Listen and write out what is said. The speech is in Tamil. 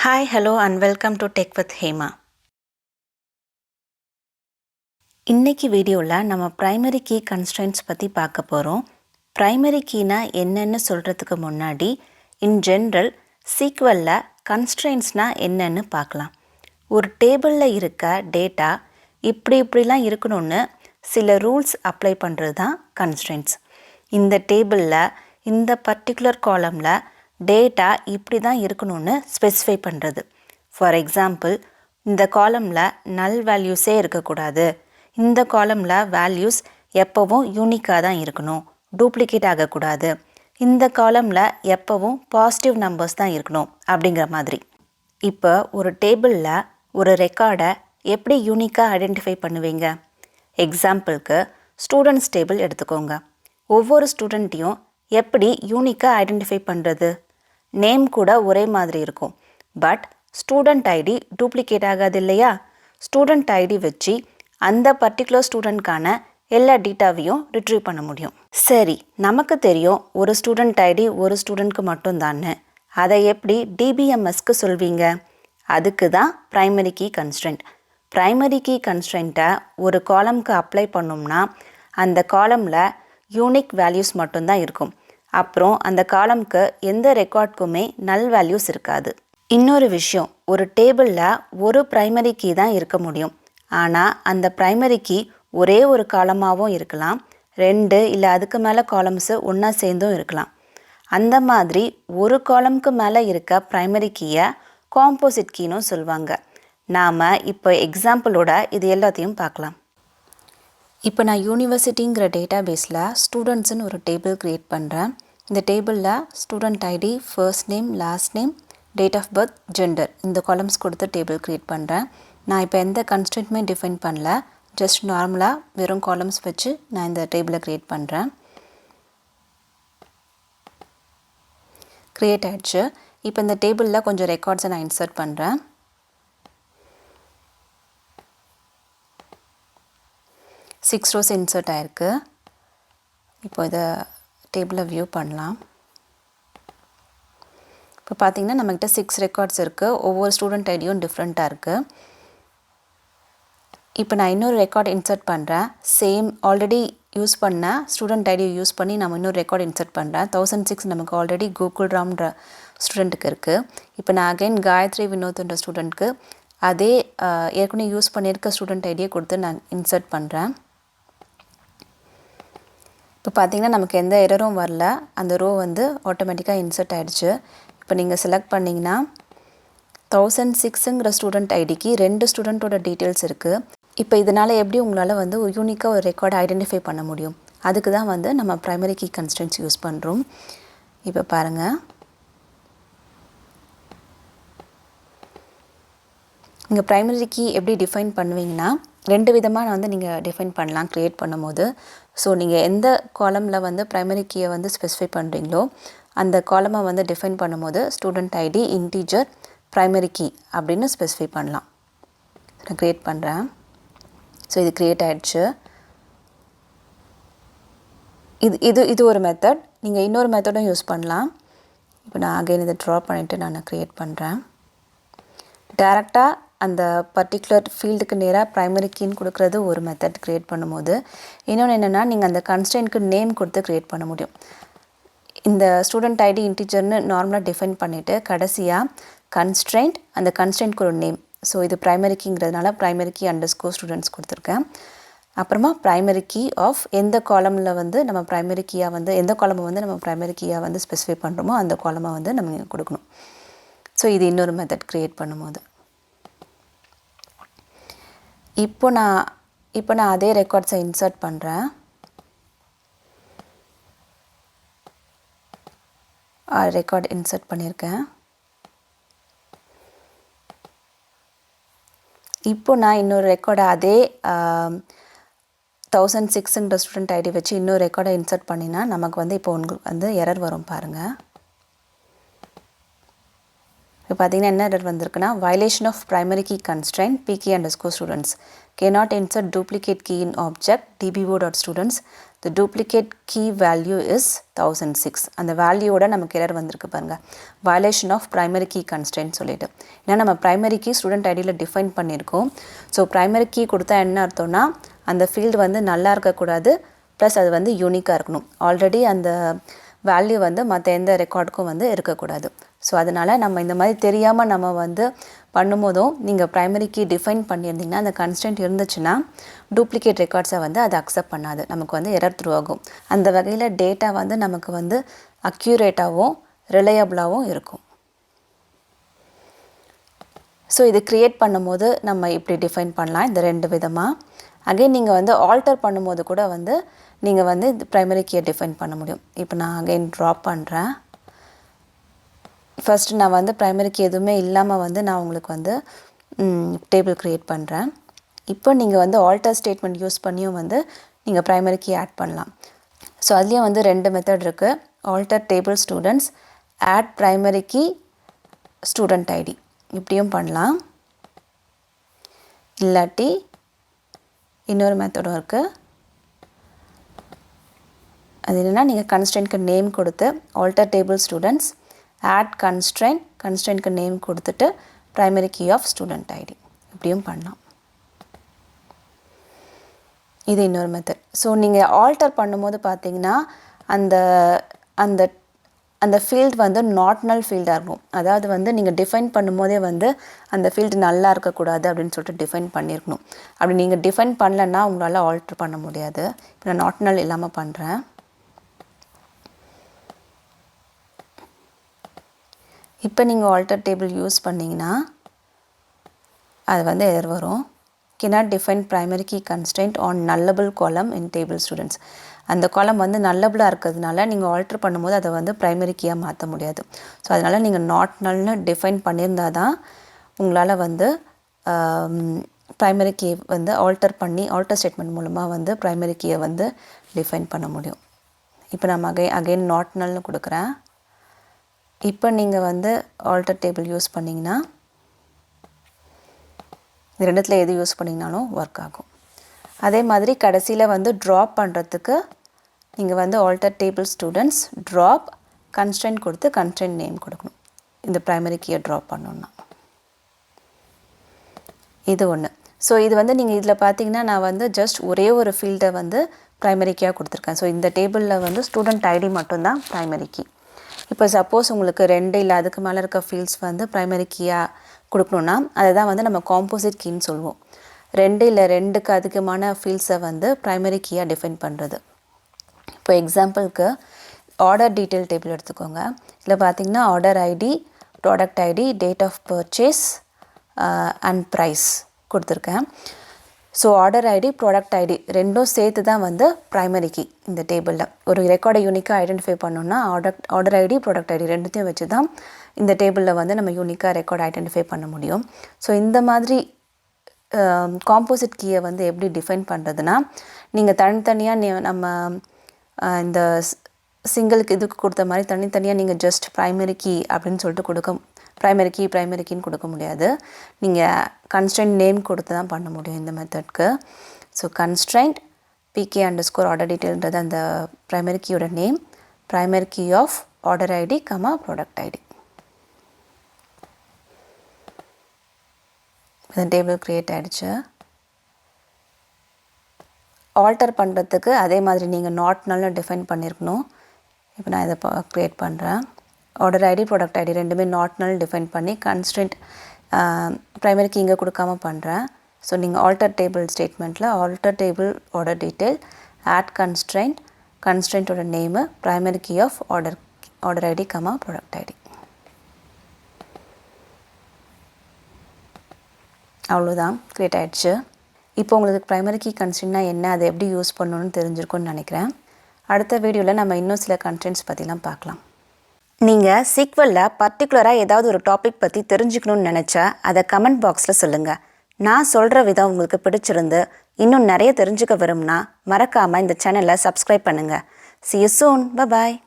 Hi, hello and welcome to Tech with Hema. இன்னைக்கு வீடியோவில் நம்ம primary key constraints பற்றி பார்க்க போகிறோம். primary keyனா என்னன்னு சொல்கிறதுக்கு முன்னாடி in general SQLல constraintsனா என்னன்னு பார்க்கலாம். ஒரு டேபிளில் இருக்க டேட்டா இப்படிலாம் இருக்கணும்னு சில ரூல்ஸ் அப்ளை பண்ணுறது தான் constraints. இந்த டேபிளில் இந்த பர்டிகுலர் காலமில் டேட்டா இப்படி தான் இருக்கணும்னு ஸ்பெசிஃபை பண்ணுறது. ஃபார் எக்ஸாம்பிள், இந்த காலமில் நல் வேல்யூஸே இருக்கக்கூடாது, இந்த காலமில் வேல்யூஸ் எப்போவும் யூனிக்காக தான் இருக்கணும், டூப்ளிகேட் ஆகக்கூடாது, இந்த காலமில் எப்போவும் பாசிட்டிவ் நம்பர்ஸ் தான் இருக்கணும் அப்படிங்கிற மாதிரி. இப்போ ஒரு டேபிளில் ஒரு ரெக்கார்டை எப்படி யூனிக்காக ஐடென்டிஃபை பண்ணுவீங்க? எக்ஸாம்பிளுக்கு ஸ்டூடெண்ட்ஸ் டேபிள் எடுத்துக்கோங்க. ஒவ்வொரு ஸ்டூடெண்ட்டையும் எப்படி யூனிக்காக ஐடென்டிஃபை பண்ணுறது? நேம் கூட ஒரே மாதிரி இருக்கும், பட் ஸ்டூடெண்ட் ஐடி டூப்ளிகேட் ஆகாது இல்லையா? ஸ்டூடெண்ட் ஐடி வச்சு அந்த பர்டிகுலர் ஸ்டூடெண்ட்கான எல்லா டேட்டாவையும் ரிட்ரீவ் பண்ண முடியும். சரி, நமக்கு தெரியும் ஒரு ஸ்டூடெண்ட் ஐடி ஒரு ஸ்டூடெண்ட்க்கு மட்டும்தான்னு. அதை எப்படி DBMSக்கு சொல்வீங்க? அதுக்கு தான் ப்ரைமரி கீ கன்ஸ்ட்ரெண்ட். ப்ரைமரி கீ கன்ஸ்ட்ரெண்ட்டை ஒரு காலம்க்கு அப்ளை பண்ணோம்னா அந்த காலமில் யூனிக் வேல்யூஸ் மட்டும்தான் இருக்கும். அப்புறம் அந்த காலம்க்கு எந்த ரெக்கார்ட்க்குமே நல் வேல்யூஸ் இருக்காது. இன்னொரு விஷயம், ஒரு டேபிளில் ஒரு ப்ரைமரி கீ தான் இருக்க முடியும். ஆனால் அந்த ப்ரைமரி கீ ஒரே ஒரு காலமாகவும் இருக்கலாம், 2 இல்லை அதுக்கு மேலே காலம்ஸு ஒன்றா சேர்ந்தும் இருக்கலாம். அந்த மாதிரி ஒரு காலம்க்கு மேலே இருக்க ப்ரைமரி கீயை காம்போசிட் கீனும் சொல்லுவாங்க. நாம் இப்போ எக்ஸாம்பிளோட இது எல்லாத்தையும் பார்க்கலாம். இப்போ நான் யூனிவர்சிட்டிங்கிற டேட்டா பேஸில் ஸ்டூடெண்ட்ஸுன்னு ஒரு டேபிள் க்ரியேட் பண்ணுறேன். இந்த டேபிளில் student ID, first name, last name, date of birth, gender இந்த காலம்ஸ் கொடுத்து டேபிள் க்ரியேட் பண்ணுறேன். நான் இப்போ எந்த கன்ஸ்ட்ரெண்ட்டுமே டிஃபைன் பண்ணல, ஜஸ்ட் நார்மலாக வெறும் காலம்ஸ் வச்சு நான் இந்த டேபிளை க்ரியேட் பண்ணுறேன். க்ரியேட் ஆகிடுச்சு. இப்போ இந்த டேபிளில் கொஞ்சம் ரெக்கார்ட்ஸை நான் இன்சர்ட் பண்ணுறேன். சிக்ஸ் ரோஸ் இன்சர்ட் ஆகிருக்கு. இப்போ இதை டேபிளை வியூ பண்ணலாம். இப்போ பார்த்தீங்கன்னா நம்மக்கிட்ட 6 ரெக்கார்ட்ஸ் இருக்குது. ஒவ்வொரு ஸ்டூடெண்ட் ஐடியும் டிஃப்ரெண்ட்டாக இருக்குது. இப்போ நான் இன்னொரு ரெக்கார்ட் இன்சர்ட் பண்ணுறேன். சேம் ஆல்ரெடி யூஸ் பண்ண ஸ்டூடெண்ட் ஐடியை யூஸ் பண்ணி நம்ம இன்னொரு ரெக்கார்ட் இன்சர்ட் பண்ணுறேன். 1006 நமக்கு ஆல்ரெடி கோகுல் ராம்ன்ற ஸ்டூடெண்ட்டுக்கு இருக்குது. இப்போ நான் அகைன் காயத்ரி வினோத்ன்ற ஸ்டூடெண்ட்க்கு அதே ஏற்கனவே யூஸ் பண்ணியிருக்க ஸ்டூடெண்ட் ஐடியை கொடுத்து நான் இன்சர்ட் பண்ணுறேன். இப்போ பார்த்தீங்கன்னா நமக்கு எந்த எரரும் வரல, அந்த ரோ வந்து ஆட்டோமேட்டிக்காக இன்சர்ட் ஆகிடுச்சு. இப்போ நீங்கள் செலக்ட் பண்ணிங்கன்னா 1006ங்கிற ஸ்டூடெண்ட் ஐடிக்கு 2 ஸ்டூடெண்ட்டோட டீட்டெயில்ஸ் இருக்குது. இப்போ இதனால் எப்படி உங்களால் வந்து ஒரு யூனிக்காக ஒரு ரெக்கார்டை ஐடென்டிஃபை பண்ண முடியும்? அதுக்கு தான் வந்து நம்ம ப்ரைமரி கீ கன்ஸ்ட்ரெண்ட்ஸ் யூஸ் பண்ணுறோம். இப்போ பாருங்கள், நீங்கள் ப்ரைமரி கீ எப்படி டிஃபைன் பண்ணுவீங்கன்னா 2 விதமாக வந்து நீங்கள் டிஃபைன் பண்ணலாம் க்ரியேட் பண்ணும்போது. ஸோ நீங்கள் எந்த காலமில் வந்து ப்ரைமரி கீயை வந்து ஸ்பெசிஃபை பண்ணுறீங்களோ அந்த காலமை வந்து டிஃபைன் பண்ணும்போது student ID, integer, primary key அப்படின்னு ஸ்பெசிஃபை பண்ணலாம். நான் க்ரியேட் பண்ணுறேன். ஸோ இது க்ரியேட் ஆகிடுச்சு. இது ஒரு மெத்தட். நீங்கள் இன்னொரு மெத்தடும் யூஸ் பண்ணலாம். இப்போ நான் அகைன் இதை ட்ரா பண்ணிவிட்டு நான் க்ரியேட் பண்ணுறேன். டேரெக்டாக அந்த பர்டிகுலர் ஃபீல்டுக்கு நேராக ப்ரைமரி கீன்னு கொடுக்குறது ஒரு மெத்தட் க்ரியேட் பண்ணும்போது. இன்னொன்று என்னென்னா, நீங்கள் அந்த கன்ஸ்ட்ரெண்ட்க்கு நேம் கொடுத்து க்ரியேட் பண்ண முடியும். இந்த ஸ்டூடெண்ட் ஐடி இன்டீஜர்னு நார்மலாக டிஃபைன் பண்ணிவிட்டு கடைசியாக கன்ஸ்ட்ரெண்ட், அந்த கன்ஸ்ட்ரெண்ட்க்கு ஒரு நேம். ஸோ இது ப்ரைமரி கீங்கிறதுனால ப்ரைமரி கீ அண்டர்ஸ்கோர் ஸ்டூடெண்ட்ஸ் கொடுத்துருக்கேன். அப்புறமா ப்ரைமரி கீ ஆஃப் எந்த காலமில் வந்து நம்ம ப்ரைமரி கீயாக வந்து எந்த காலமை வந்து நம்ம ப்ரைமரி கீயாக வந்து ஸ்பெசிஃபை பண்ணுறோமோ அந்த காலமை வந்து நம்ம கொடுக்கணும். ஸோ இது இன்னொரு மெத்தட் க்ரியேட் பண்ணும்போது. இப்போ நான் அதே ரெக்கார்ட்ஸை இன்சர்ட் பண்ணுறேன். ரெக்கார்ட் இன்சர்ட் பண்ணியிருக்கேன். இப்போ நான் இன்னொரு ரெக்கார்டை அதே 1006ங்கிற ஸ்டூடெண்ட் ஐடி வச்சு இன்னொரு ரெக்கார்டை இன்சர்ட் பண்ணினா நமக்கு வந்து இப்போ உங்களுக்கு வந்து எரர் வரும் பாருங்கள். இப்போ பார்த்தீங்கன்னா என்ன எரர் வந்திருக்குன்னா violation of primary key constraint pk underscore students cannot insert duplicate key in object dbo.students the duplicate key value is 1006 அந்த வேல்யூவோட நமக்கு எரர் வந்திருக்கு பாருங்க violation of primary key constraint சொல்லிட்டு ஏன்னா நம்ம primary key student ஐடியில் டிஃபைன் பண்ணியிருக்கோம் ஸோ primary key கொடுத்தா என்ன அர்த்தம்னா அந்த ஃபீல்டு வந்து நல்லா இருக்கக்கூடாது ப்ளஸ் அது வந்து யூனிக்காக இருக்கணும் ஆல்ரெடி அந்த வேல்யூ வந்து மற்ற எந்த ரெக்கார்டுக்கும் வந்து இருக்கக்கூடாது ஸோ அதனால் நம்ம இந்த மாதிரி தெரியாமல் நம்ம வந்து பண்ணும்போதும் நீங்கள் ப்ரைமரி கீ டிஃபைன் பண்ணியிருந்தீங்கன்னா அந்த கன்ஸ்டன்ட் இருந்துச்சுன்னா டூப்ளிகேட் ரெக்கார்ட்ஸை வந்து அதை அக்செப்ட் பண்ணாது நமக்கு வந்து எரர் த்ரூ ஆகும் அந்த வகையில் டேட்டா வந்து நமக்கு வந்து அக்யூரேட்டாகவும் ரிலையபிளாகவும் இருக்கும் ஸோ இது க்ரியேட் பண்ணும்போது நம்ம இப்படி டிஃபைன் பண்ணலாம் இந்த ரெண்டு விதமாக அகைன் நீங்கள் வந்து ஆல்டர் பண்ணும்போது கூட வந்து நீங்கள் வந்து இந்த ப்ரைமரி கீயை டிஃபைன் பண்ண முடியும் இப்போ நான் அகைன் ட்ராப் பண்ணுறேன் ஃபஸ்ட்டு நான் வந்து ப்ரைமரி கீ எதுவுமே இல்லாமல் வந்து நான் உங்களுக்கு வந்து டேபிள் க்ரியேட் பண்ணுறேன் இப்போ நீங்கள் வந்து ஆல்டர் ஸ்டேட்மெண்ட் யூஸ் பண்ணியும் வந்து நீங்கள் ப்ரைமரி கீ ஆட் பண்ணலாம் ஸோ அதுலேயும் வந்து ரெண்டு மெத்தட் இருக்குது alter table students add primary key student ID இப்படியும் பண்ணலாம் இல்லாட்டி இன்னொரு மெத்தடும் இருக்குது அது என்னென்னா நீங்கள் கன்ஸ்ட்ரெயின்ட்க்கு நேம் கொடுத்து ஆல்டர் டேபிள் ஸ்டூடெண்ட்ஸ் ஆட் கன்ஸ்ட்ரெயின்ட்க்கு நேம் கொடுத்துட்டு primary key of student ID இப்படியும் பண்ணலாம் இது இன்னொரு மெத்தட் ஸோ நீங்கள் ஆல்டர் பண்ணும்போது பார்த்தீங்கன்னா அந்த அந்த அந்த ஃபீல்டு வந்து நாட் நல் ஃபீல்டாக இருக்கும் அதாவது வந்து நீங்கள் டிஃபைன் பண்ணும்போதே வந்து அந்த ஃபீல்டு நல்லா இருக்கக்கூடாது அப்படின்னு சொல்லிட்டு டிஃபைன் பண்ணியிருக்கணும் அப்படி நீங்கள் டிஃபைன் பண்ணலன்னா உங்களால் ஆல்டர் பண்ண முடியாது இப்போ நான் நாட் நல் இல்லாமல் பண்ணுறேன் இப்போ நீங்கள் ஆல்டர் டேபிள் யூஸ் பண்ணிங்கன்னா அது வந்து எரர் வரும் cannot define primary key constraint on nullable column in table students அந்த காலம் வந்து நல்லபிளாக இருக்கிறதுனால நீங்கள் ஆல்டர் பண்ணும்போது அதை வந்து ப்ரைமரி கீயாக மாற்ற முடியாது ஸோ அதனால் நீங்கள் நாட் நல்னு டிஃபைன் பண்ணியிருந்தால் தான் உங்களால் வந்து ப்ரைமரி கீ வந்து ஆல்டர் ஸ்டேட்மெண்ட் மூலமாக வந்து ப்ரைமரி கீயை வந்து டிஃபைன் பண்ண முடியும் இப்போ நம்ம அகைன் நாட் நல்னு கொடுக்குறேன் இப்போ நீங்கள் வந்து ஆல்டர் டேபிள் யூஸ் பண்ணிங்கன்னா இது ரெண்டுத்தில் எது யூஸ் பண்ணிங்கனாலும் ஒர்க் ஆகும் அதே மாதிரி கடைசியில் வந்து ட்ராப் பண்ணுறதுக்கு நீங்கள் வந்து alter table students drop constraint கொடுத்து கன்ஸ்ட்ரெயின்ட் நேம் கொடுக்கணும் இந்த ப்ரைமரி கீயை ட்ராப் பண்ணணுன்னா இது ஒன்று ஸோ இது வந்து நீங்கள் இதில் பார்த்தீங்கன்னா நான் வந்து ஜஸ்ட் ஒரே ஒரு ஃபீல்டை வந்து ப்ரைமரி கீயாக கொடுத்துருக்கேன் ஸோ இந்த டேபிளில் வந்து ஸ்டூடெண்ட் ஐடி மட்டும்தான் ப்ரைமரி கீ இப்போ சப்போஸ் உங்களுக்கு 2 இல்லை அதுக்கு மேலே இருக்க ஃபீல்ட்ஸ் வந்து ப்ரைமரி கீயாக கொடுக்கணுன்னா அதை தான் வந்து நம்ம காம்போசிட் கீன்னு சொல்லுவோம் 2 இல்லை 2க்கு அதிகமான ஃபீல்ட்ஸை வந்து ப்ரைமரி கீயாக டிஃபைன் பண்ணுறது இப்போ எக்ஸாம்பிளுக்கு ஆர்டர் டீட்டெயில் டேபிள் எடுத்துக்கோங்க இதில் பார்த்தீங்கன்னா order ID product ID date of purchase and price கொடுத்துருக்கேன் so order ID product ID ரெண்டும் சேர்த்து தான் வந்து ப்ரைமரி கீ இந்த டேபிளில் ஒரு ரெக்கார்டை யூனிக்காக ஐடென்டிஃபை பண்ணோன்னா ஆர்டர் ஐடி ப்ராடக்ட் ஐடி ரெண்டுத்தையும் வச்சு தான் இந்த டேபிளில் வந்து நம்ம யூனிக்காக ரெக்கார்ட் ஐடென்டிஃபை பண்ண முடியும் ஸோ இந்த மாதிரி காம்போசிட் கீயை வந்து எப்படி டிஃபைன் பண்ணுறதுனா நீங்கள் தனித்தனியாக நம்ம இந்த சிங்கிளுக்கு இதுக்கு கொடுத்த மாதிரி தனித்தனியாக நீங்கள் ஜஸ்ட் ப்ரைமரி கீ அப்படின்னு சொல்லிட்டு ப்ரைமரி கீன்னு கொடுக்க முடியாது நீங்கள் கன்ஸ்ட்ரெயின்ட் நேம் கொடுத்து தான் பண்ண முடியும் இந்த மெத்தட்க்கு so constraint PK underscore order டீட்டெயில்ன்றது அந்த ப்ரைமரி கீயோட name primary key of order ID product ID இந்த டேபிள் க்ரியேட் ஆகிடுச்சு ஆல்டர் பண்ணுறதுக்கு அதே மாதிரி நீங்கள் நாட் நல்னு டிஃபைன் பண்ணியிருக்கணும் இப்போ நான் இதை க்ரியேட் பண்ணுறேன் ஆர்டர் ஐடி ப்ராடக்ட் ஐடி ரெண்டுமே நாட் நல் டிஃபைன் பண்ணி கன்ஸ்ட்ரெயின்ட் ப்ரைமரி கீ இங்கே கொடுக்காமல் பண்ணுறேன் ஸோ நீங்கள் ஆல்டர் டேபிள் ஸ்டேட்மெண்ட்டில் alter table order detail add கன்ஸ்ட்ரெயின்ட்டோட name primary key of order ID product ID அவ்வளோதான் க்ரியேட் ஆகிடுச்சு இப்போ உங்களுக்கு ப்ரைமரி கீ கன்ஸ்ட்ரெயின்ட்னா என்ன அதை எப்படி யூஸ் பண்ணணும்னு தெரிஞ்சிருக்கும்னு நினைக்கிறேன் அடுத்த வீடியோவில் நம்ம இன்னும் சில கன்ஸ்ட்ரெயின்ட்ஸ் பற்றிலாம் பார்க்கலாம் நீங்கள் SQLல பர்டிகுலராக ஏதாவது ஒரு டாபிக் பற்றி தெரிஞ்சுக்கணும்னு நினச்சா அதை கமெண்ட் பாக்ஸில் சொல்லுங்கள் நான் சொல்கிற விதம் உங்களுக்கு பிடிச்சிருந்து இன்னும் நிறைய தெரிஞ்சுக்க விரும்புனா மறக்காமல் இந்த சேனலை சப்ஸ்கிரைப் பண்ணுங்கள் See you soon. Bye-bye.